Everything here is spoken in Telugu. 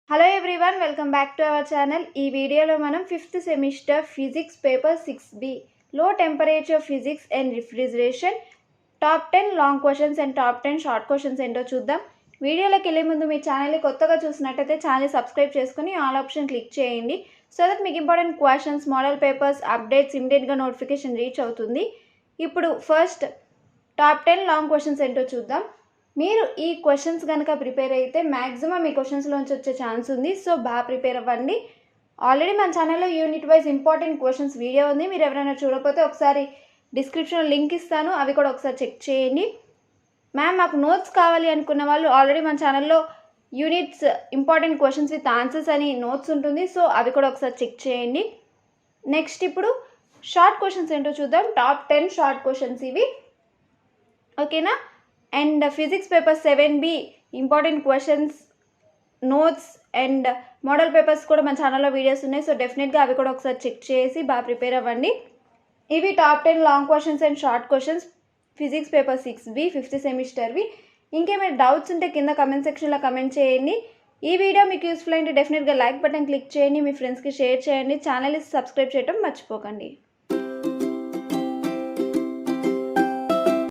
Hello everyone, welcome back to our channel. ఈ వీడియోలో మనం 5th semester physics paper 6B లో temperature physics and refrigeration top 10 long questions and top 10 short questions ఏంటో చూద్దాం. వీడియోలోకి వెళ్ళే ముందు మీ ఛానల్ని కొత్తగా చూసినట్టయితే ఛానల్ని సబ్స్క్రైబ్ చేసుకుని ఆల్ ఆప్షన్ క్లిక్ చేయండి. సో దట్ మీకు important questions, model papers, updates ఇమీడియట్గా నోటిఫికేషన్ రీచ్ అవుతుంది. ఇప్పుడు ఫస్ట్ టాప్ 10 లాంగ్ క్వశ్చన్స్ ఏంటో చూద్దాం. మీరు ఈ క్వశ్చన్స్ కనుక ప్రిపేర్ అయితే మ్యాక్సిమం ఈ క్వశ్చన్స్లోంచి వచ్చే ఛాన్స్ ఉంది. సో బాగా ప్రిపేర్ అవ్వండి. ఆల్రెడీ మన ఛానల్లో unit wise important questions video ఉంది. మీరు ఎవరైనా చూడకపోతే ఒకసారి డిస్క్రిప్షన్లో లింక్ ఇస్తాను, అవి కూడా ఒకసారి చెక్ చేయండి. మ్యామ్ మాకు నోట్స్ కావాలి అనుకున్న వాళ్ళు ఆల్రెడీ మన ఛానల్లో units important questions with answers అని నోట్స్ ఉంటుంది. సో అవి కూడా ఒకసారి చెక్ చేయండి. నెక్స్ట్ ఇప్పుడు షార్ట్ క్వశ్చన్స్ ఏంటో చూద్దాం. టాప్ 10 షార్ట్ క్వశ్చన్స్ ఇవి, ఓకేనా. And physics paper 7B important questions, notes and model papers కూడా మన ఛానల్లో వీడియోస్ ఉన్నాయి. సో డెఫినెట్గా అవి కూడా ఒకసారి చెక్ చేసి బాగా ప్రిపేర్ అవ్వండి. ఇవి top 10 long questions and short questions physics paper 6B 5th సెమిస్టర్వి. ఇంకేమైనా డౌట్స్ ఉంటే కింద కమెంట్ సెక్షన్లో కమెంట్ చేయండి. ఈ వీడియో మీకు యూస్ఫుల్ అయితే డెఫినెట్గా లైక్ బటన్ క్లిక్ చేయండి, మీ ఫ్రెండ్స్కి షేర్ చేయండి, ఛానల్ని సబ్స్క్రైబ్ చేయడం మర్చిపోకండి.